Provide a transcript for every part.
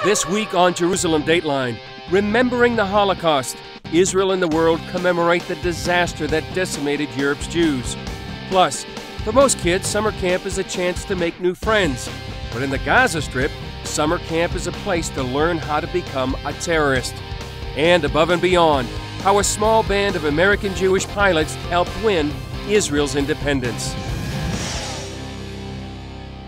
This week on Jerusalem Dateline, remembering the Holocaust, Israel and the world commemorate the disaster that decimated Europe's Jews. Plus, for most kids, summer camp is a chance to make new friends. But in the Gaza Strip, summer camp is a place to learn how to become a terrorist. And above and beyond, how a small band of American Jewish pilots helped win Israel's independence.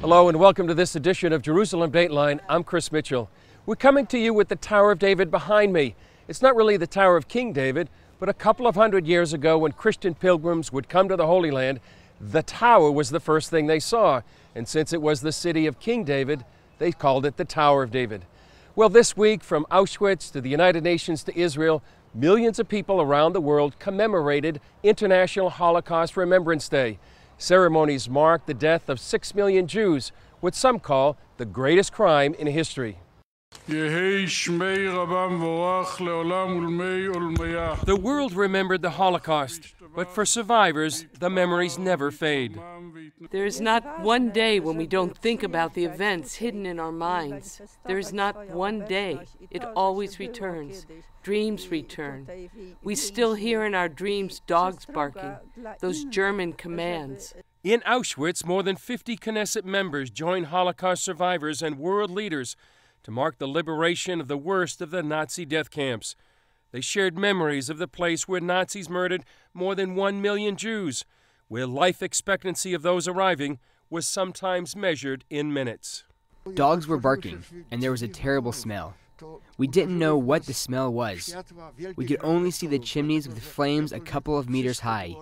Hello and welcome to this edition of Jerusalem Dateline. I'm Chris Mitchell. We're coming to you with the Tower of David behind me. It's not really the Tower of King David, but a couple of hundred years ago when Christian pilgrims would come to the Holy Land, the tower was the first thing they saw. And since it was the city of King David, they called it the Tower of David. Well, this week, from Auschwitz to the United Nations to Israel, millions of people around the world commemorated International Holocaust Remembrance Day. Ceremonies mark the death of 6 million Jews, what some call the greatest crime in history. The world remembered the Holocaust, but for survivors, the memories never fade. There is not one day when we don't think about the events hidden in our minds. There is not one day. It always returns. Dreams return. We still hear in our dreams dogs barking, those German commands. In Auschwitz, more than 50 Knesset members joined Holocaust survivors and world leaders to mark the liberation of the worst of the Nazi death camps. They shared memories of the place where Nazis murdered more than 1 million Jews, where life expectancy of those arriving was sometimes measured in minutes. Dogs were barking, and there was a terrible smell. We didn't know what the smell was. We could only see the chimneys with flames a couple of meters high.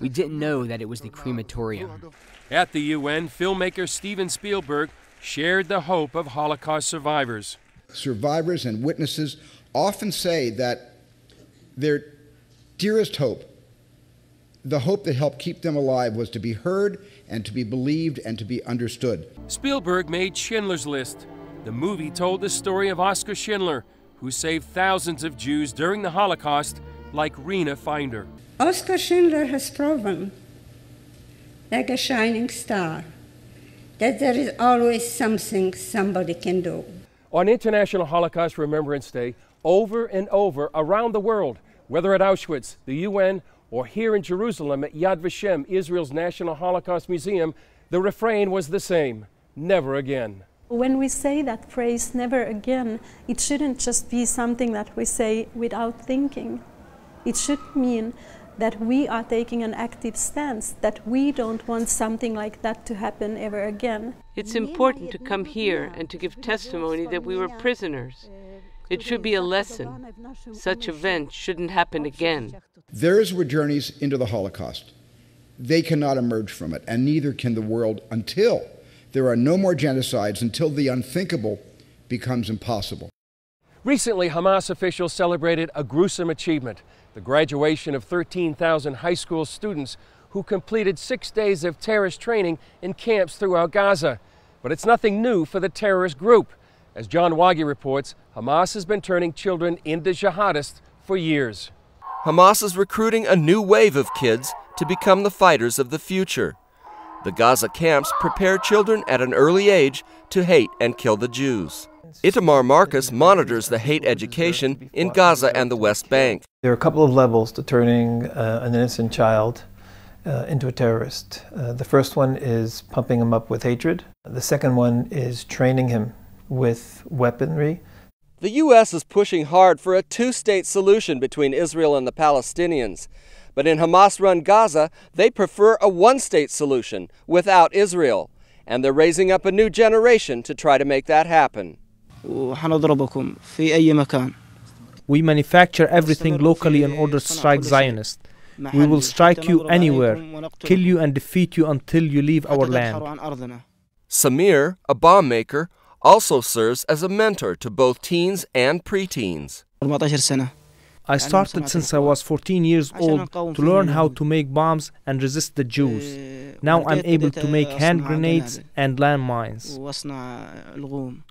We didn't know that it was the crematorium. At the UN, filmmaker Steven Spielberg shared the hope of Holocaust survivors. Survivors and witnesses often say that their dearest hope, the hope that helped keep them alive, was to be heard and to be believed and to be understood. Spielberg made Schindler's List. The movie told the story of Oskar Schindler, who saved thousands of Jews during the Holocaust, like Rena Finder. Oskar Schindler has proven, like a shining star, that there is always something somebody can do. On International Holocaust Remembrance Day, over and over around the world, whether at Auschwitz, the UN, or here in Jerusalem at Yad Vashem, Israel's National Holocaust Museum, the refrain was the same: never again. When we say that phrase, never again, it shouldn't just be something that we say without thinking. It should mean that we are taking an active stance, that we don't want something like that to happen ever again. It's important to come here and to give testimony that we were prisoners. It should be a lesson. Such events shouldn't happen again. Theirs were journeys into the Holocaust. They cannot emerge from it, and neither can the world until there are no more genocides, until the unthinkable becomes impossible. Recently, Hamas officials celebrated a gruesome achievement: the graduation of 13,000 high school students who completed 6 days of terrorist training in camps throughout Gaza. But it's nothing new for the terrorist group. As John Wagi reports, Hamas has been turning children into jihadists for years. Hamas is recruiting a new wave of kids to become the fighters of the future. The Gaza camps prepare children at an early age to hate and kill the Jews. Itamar Marcus monitors the hate education in Gaza and the West Bank. There are a couple of levels to turning an innocent child into a terrorist. The first one is pumping him up with hatred. The second one is training him with weaponry. The U.S. is pushing hard for a two-state solution between Israel and the Palestinians. But in Hamas-run Gaza, they prefer a one-state solution without Israel. And they're raising up a new generation to try to make that happen. We manufacture everything locally in order to strike Zionists. We will strike you anywhere, kill you and defeat you until you leave our land. Samir, a bomb maker, also serves as a mentor to both teens and preteens. I started since I was 14 years old to learn how to make bombs and resist the Jews. Now I'm able to make hand grenades and landmines.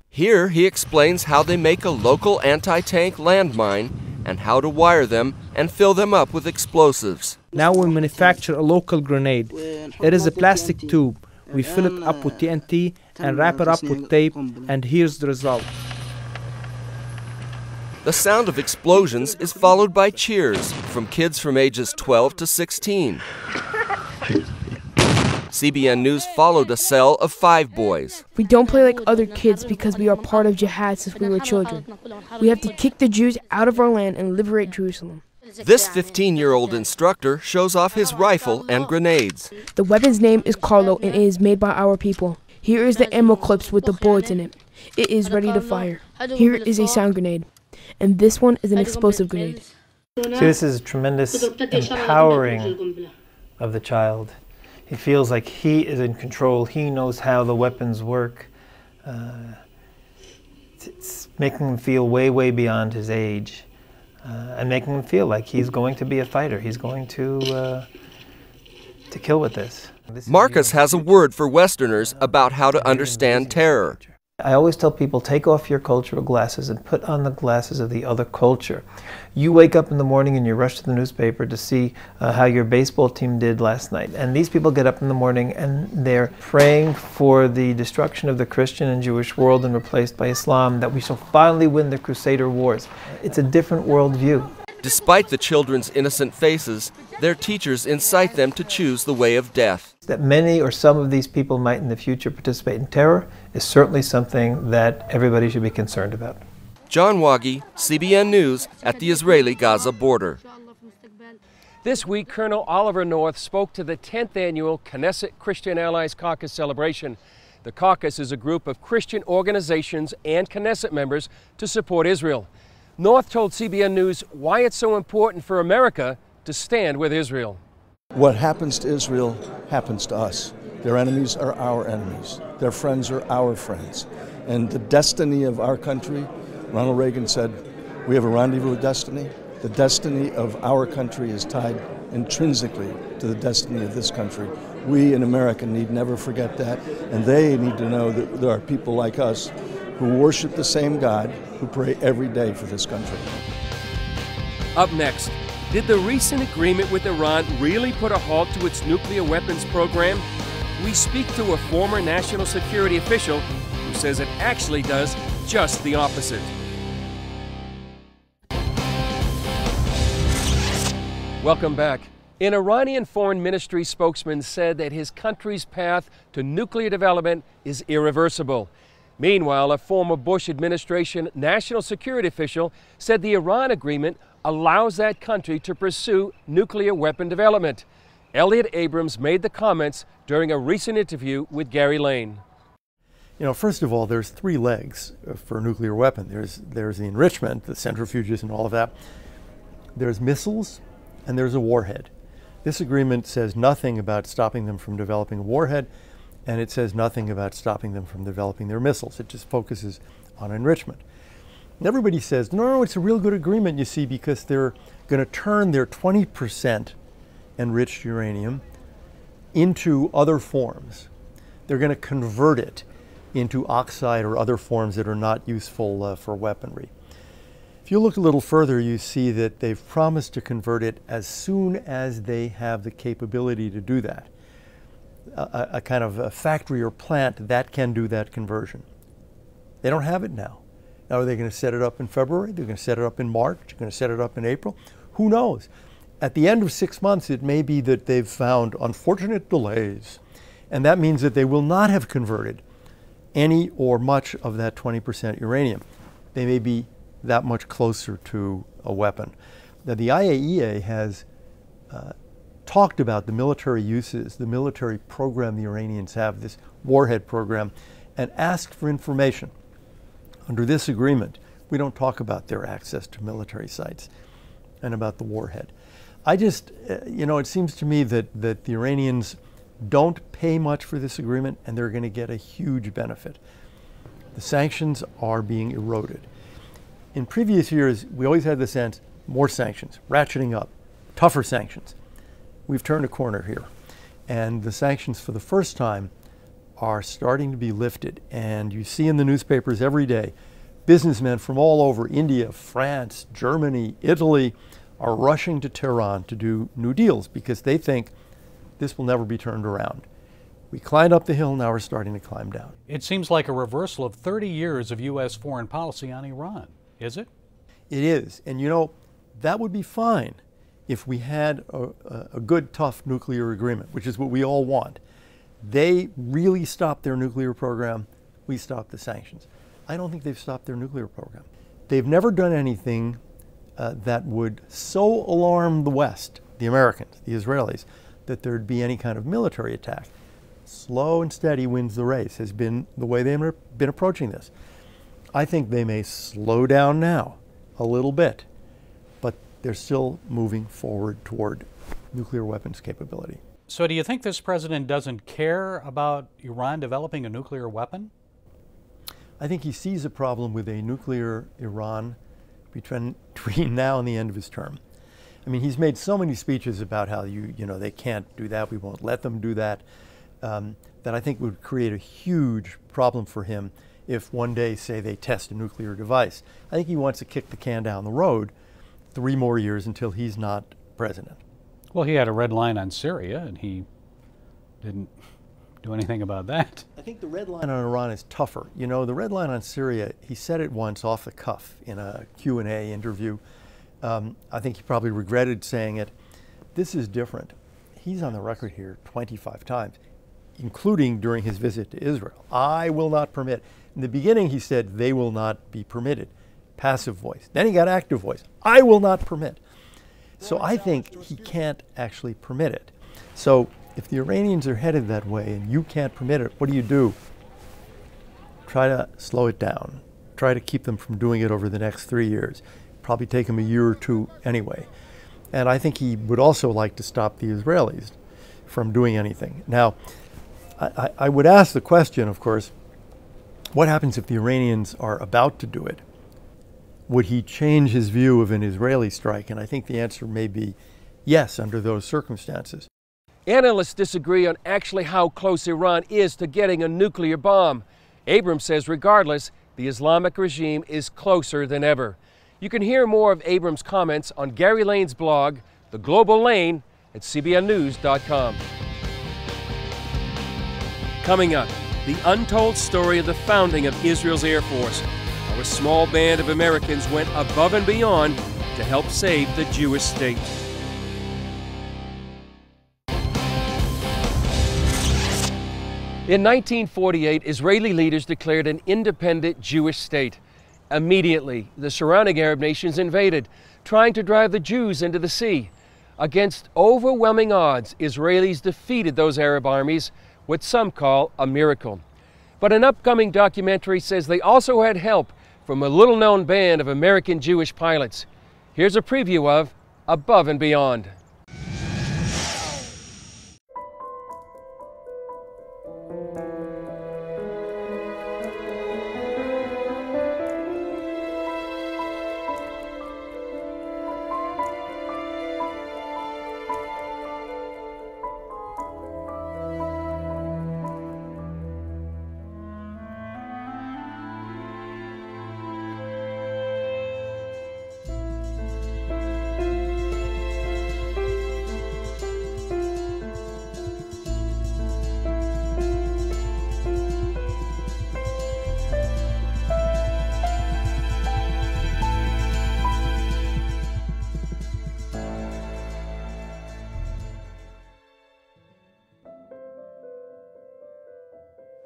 Here he explains how they make a local anti-tank landmine and how to wire them and fill them up with explosives. Now we manufacture a local grenade. It is a plastic tube. We fill it up with TNT and wrap it up with tape, and here's the result. The sound of explosions is followed by cheers from kids from ages 12 to 16. CBN News followed a cell of 5 boys. We don't play like other kids because we are part of jihad since we were children. We have to kick the Jews out of our land and liberate Jerusalem. This 15-year-old instructor shows off his rifle and grenades. The weapon's name is Carlo and it is made by our people. Here is the ammo clips with the bullets in it. It is ready to fire. Here is a sound grenade. And this one is an explosive grenade. See, this is tremendous empowering of the child. He feels like he is in control. He knows how the weapons work. It's making him feel way, way beyond his age. And making him feel like he's going to be a fighter. He's going to kill with this. Marcus has a word for Westerners about how to understand terror. I always tell people, take off your cultural glasses and put on the glasses of the other culture. You wake up in the morning and you rush to the newspaper to see how your baseball team did last night. And these people get up in the morning and they're praying for the destruction of the Christian and Jewish world and replaced by Islam, that we shall finally win the Crusader Wars. It's a different worldview. Despite the children's innocent faces, their teachers incite them to choose the way of death. That many or some of these people might in the future participate in terror is certainly something that everybody should be concerned about. John Wagi, CBN News at the Israeli-Gaza border. This week, Colonel Oliver North spoke to the 10th annual Knesset Christian Allies Caucus celebration. The Caucus is a group of Christian organizations and Knesset members to support Israel. North told CBN News why it's so important for America to stand with Israel. What happens to Israel happens to us. Their enemies are our enemies. Their friends are our friends. And the destiny of our country, Ronald Reagan said, we have a rendezvous with destiny. The destiny of our country is tied intrinsically to the destiny of this country. We in America need never forget that, and they need to know that there are people like us who worship the same God, who pray every day for this country. Up next, did the recent agreement with Iran really put a halt to its nuclear weapons program? We speak to a former national security official who says it actually does just the opposite. Welcome back. An Iranian foreign ministry spokesman said that his country's path to nuclear development is irreversible. Meanwhile, a former Bush administration national security official said the Iran agreement allows that country to pursue nuclear weapon development. Elliot Abrams made the comments during a recent interview with Gary Lane. You know, first of all, there's 3 legs for a nuclear weapon. There's the enrichment, the centrifuges and all of that. There's missiles and there's a warhead. This agreement says nothing about stopping them from developing a warhead, and it says nothing about stopping them from developing their missiles. It just focuses on enrichment. And everybody says, no, it's a real good agreement, you see, because they're going to turn their 20% enriched uranium into other forms. They're going to convert it into oxide or other forms that are not useful for weaponry. If you look a little further, you see that they've promised to convert it as soon as they have the capability to do that. A kind of a factory or plant that can do that conversion. They don't have it now. Now, are they going to set it up in February? They're going to set it up in March? They're going to set it up in April? Who knows? At the end of 6 months, it may be that they've found unfortunate delays, and that means that they will not have converted any or much of that 20% uranium. They may be that much closer to a weapon. Now, the IAEA has talked about the military uses, the military program the Iranians have, this warhead program, and asked for information. Under this agreement, we don't talk about their access to military sites and about the warhead. I just, it seems to me that the Iranians don't pay much for this agreement, and they're going to get a huge benefit. The sanctions are being eroded. In previous years, we always had the sense, more sanctions, ratcheting up, tougher sanctions. We've turned a corner here, and the sanctions for the first time are starting to be lifted. And you see in the newspapers every day, businessmen from all over India, France, Germany, Italy, are rushing to Tehran to do new deals because they think this will never be turned around. We climbed up the hill, now we're starting to climb down. It seems like a reversal of 30 years of U.S. foreign policy on Iran, is it? It is. And you know, that would be fine if we had a good, tough nuclear agreement, which is what we all want. They really stopped their nuclear program. We stopped the sanctions. I don't think they've stopped their nuclear program. They've never done anything that would so alarm the West, the Americans, the Israelis, that there'd be any kind of military attack. Slow and steady wins the race has been the way they've been approaching this. I think they may slow down now a little bit, but they're still moving forward toward nuclear weapons capability. So do you think this president doesn't care about Iran developing a nuclear weapon? I think he sees a problem with a nuclear Iran between now and the end of his term. I mean, he's made so many speeches about how they can't do that, we won't let them do that, that I think would create a huge problem for him if one day, say, they test a nuclear device. I think he wants to kick the can down the road 3 more years until he's not president. Well, he had a red line on Syria, and he didn't do anything about that. I think the red line on Iran is tougher. You know, the red line on Syria, he said it once off the cuff in a Q&A interview. I think he probably regretted saying it. This is different. He's on the record here 25 times, including during his visit to Israel. I will not permit. In the beginning, he said, they will not be permitted. Passive voice. Then he got active voice. I will not permit. So I think he can't actually permit it. So if the Iranians are headed that way and you can't permit it, what do? Try to slow it down. Try to keep them from doing it over the next 3 years. Probably take him a year or 2 anyway. And I think he would also like to stop the Israelis from doing anything. Now, I would ask the question, of course, what happens if the Iranians are about to do it? Would he change his view of an Israeli strike? And I think the answer may be yes under those circumstances. Analysts disagree on actually how close Iran is to getting a nuclear bomb. Abrams says regardless, the Islamic regime is closer than ever. You can hear more of Abrams' comments on Gary Lane's blog, The Global Lane, at cbnnews.com. Coming up, the untold story of the founding of Israel's Air Force. How a small band of Americans went above and beyond to help save the Jewish state. In 1948, Israeli leaders declared an independent Jewish state. Immediately, the surrounding Arab nations invaded, trying to drive the Jews into the sea. Against overwhelming odds, Israelis defeated those Arab armies, what some call a miracle. But an upcoming documentary says they also had help from a little-known band of American Jewish pilots. Here's a preview of Above and Beyond.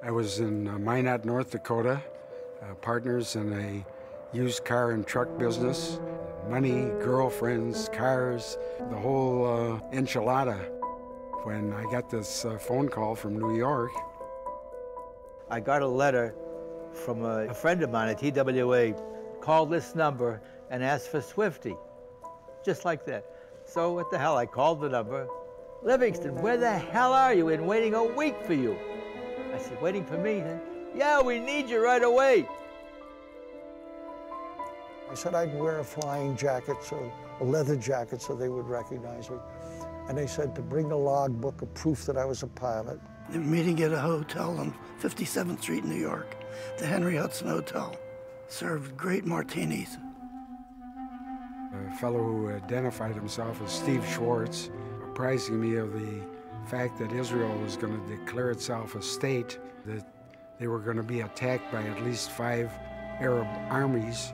I was in Minot, North Dakota, partners in a used car and truck business. Money, girlfriends, cars, the whole enchilada. When I got this phone call from New York. I got a letter from a friend of mine at TWA, called this number and asked for Swifty, just like that. So what the hell, I called the number. Livingston, where the hell are you? Been waiting a week for you. I said, waiting for me? Yeah, we need you right away. I said I'd wear a flying jacket, so a leather jacket, so they would recognize me. And they said to bring a logbook of proof that I was a pilot. They were meeting at a hotel on 57th Street in New York, the Henry Hudson Hotel. Served great martinis. A fellow who identified himself as Steve Schwartz, apprising me of the fact that Israel was going to declare itself a state, that they were going to be attacked by at least 5 Arab armies,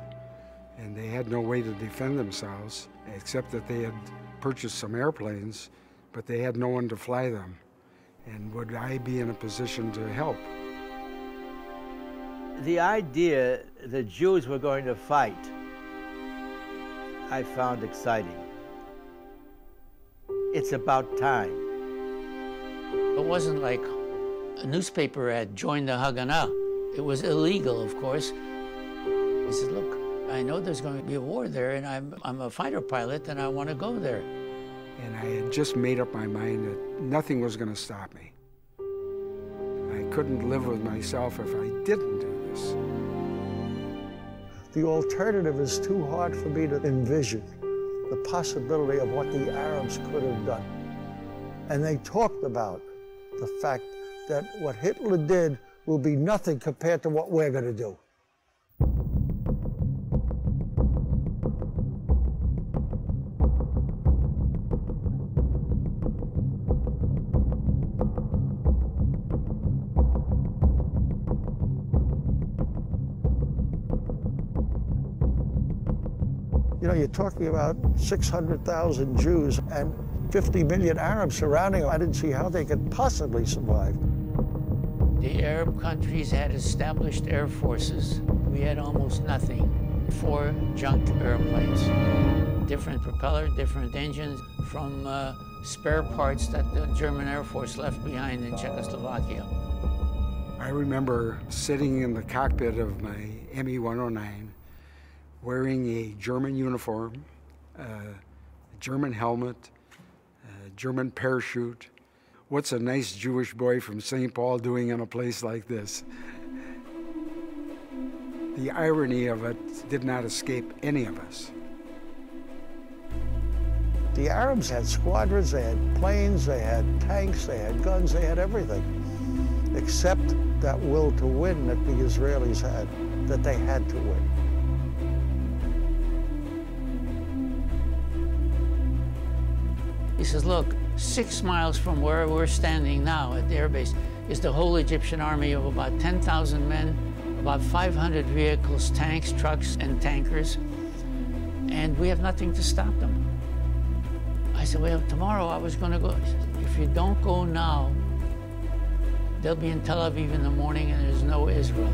and they had no way to defend themselves, except that they had purchased some airplanes, but they had no one to fly them. And would I be in a position to help? The idea the Jews were going to fight, I found exciting. It's about time. It wasn't like a newspaper ad, joined the Haganah. It was illegal, of course. He said, look, I know there's going to be a war there, and I'm a fighter pilot, and I want to go there. And I had just made up my mind that nothing was going to stop me. I couldn't live with myself if I didn't do this. The alternative is too hard for me to envision, the possibility of what the Arabs could have done. And they talked about the fact that what Hitler did will be nothing compared to what we're going to do. You know, you're talking about 600,000 Jews and 50 million Arabs surrounding them. I didn't see how they could possibly survive. The Arab countries had established air forces. We had almost nothing. 4 junk airplanes. Different propeller, different engines from spare parts that the German Air Force left behind in Czechoslovakia. I remember sitting in the cockpit of my Me-109, wearing a German uniform, a German helmet, a German parachute. What's a nice Jewish boy from St. Paul doing in a place like this? The irony of it did not escape any of us. The Arabs had squadrons, they had planes, they had tanks, they had guns, they had everything, except that will to win that the Israelis had, that they had to win. He says, look, 6 miles from where we're standing now at the airbase is the whole Egyptian army of about 10,000 men, about 500 vehicles, tanks, trucks, and tankers, and we have nothing to stop them. I said, well, tomorrow I was going to go. He says, if you don't go now, they'll be in Tel Aviv in the morning and there's no Israel.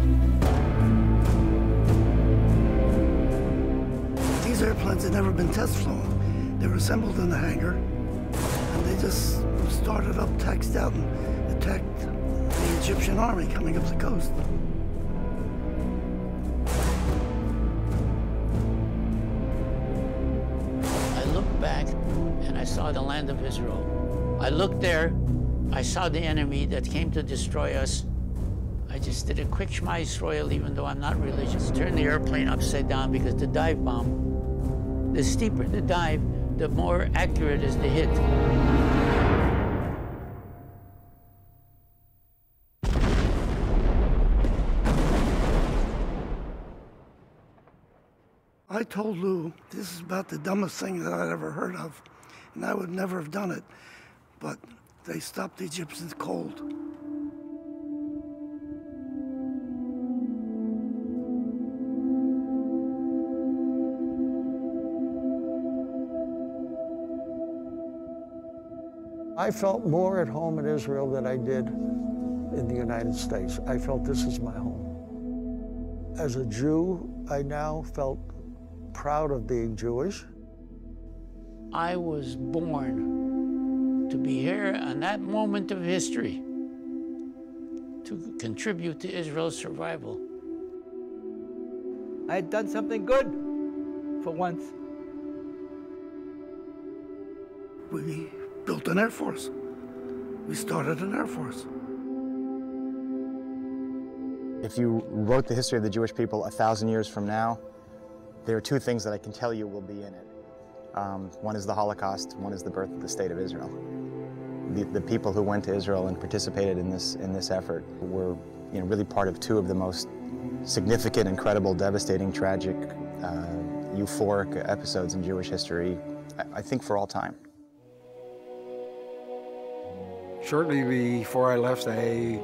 These airplanes had never been test flown. They were assembled in the hangar, and they just started up, taxed out, and attacked the Egyptian army coming up the coast. I looked back and I saw the land of Israel. I looked there, I saw the enemy that came to destroy us. I just did a quick Shema Yisrael, even though I'm not religious. Turned the airplane upside down because the dive bomb, the steeper the dive, the more accurate is the hit. I told Lou, this is about the dumbest thing that I'd ever heard of, and I would never have done it, but they stopped the Egyptians cold. I felt more at home in Israel than I did in the United States. I felt this is my home. As a Jew, I now felt proud of being Jewish. I was born to be here on that moment of history, to contribute to Israel's survival. I had done something good for once. We built an Air Force. We started an Air Force. If you wrote the history of the Jewish people 1,000 years from now, there are 2 things that I can tell you will be in it. One is the Holocaust, one is the birth of the State of Israel. The people who went to Israel and participated in this effort were really part of 2 of the most significant, incredible, devastating, tragic, euphoric episodes in Jewish history, I think for all time. Shortly before I left, I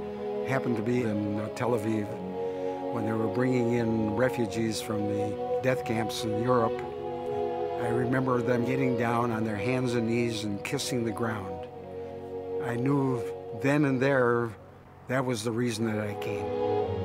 happened to be in Tel Aviv when they were bringing in refugees from the death camps in Europe. I remember them getting down on their hands and knees and kissing the ground. I knew then and there that was the reason that I came.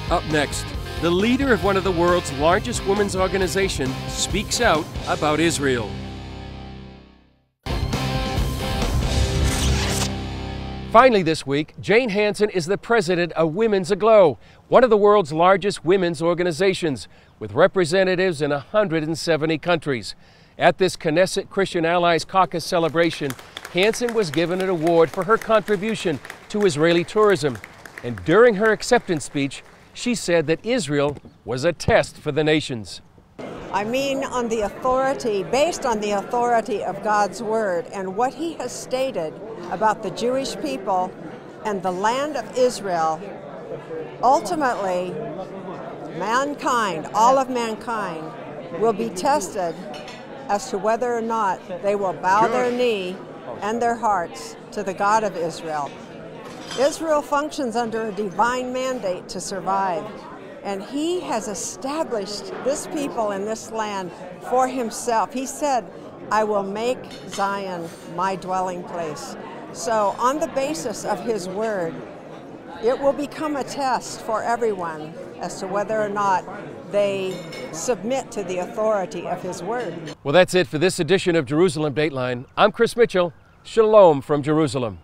Up next, the leader of one of the world's largest women's organizations speaks out about Israel. Finally this week, Jane Hansen is the president of Women's Aglow, one of the world's largest women's organizations, with representatives in 170 countries. At this Knesset Christian Allies Caucus celebration, Hansen was given an award for her contribution to Israeli tourism. And during her acceptance speech, she said that Israel was a test for the nations. I mean, on the authority, based on the authority of God's word and what he has stated about the Jewish people and the land of Israel, ultimately, mankind, all of mankind, will be tested as to whether or not they will bow their knee and their hearts to the God of Israel. Israel functions under a divine mandate to survive, and he has established this people in this land for himself. He said, I will make Zion my dwelling place. So on the basis of his word, it will become a test for everyone as to whether or not they submit to the authority of his word. Well, that's it for this edition of Jerusalem Dateline. I'm Chris Mitchell. Shalom from Jerusalem.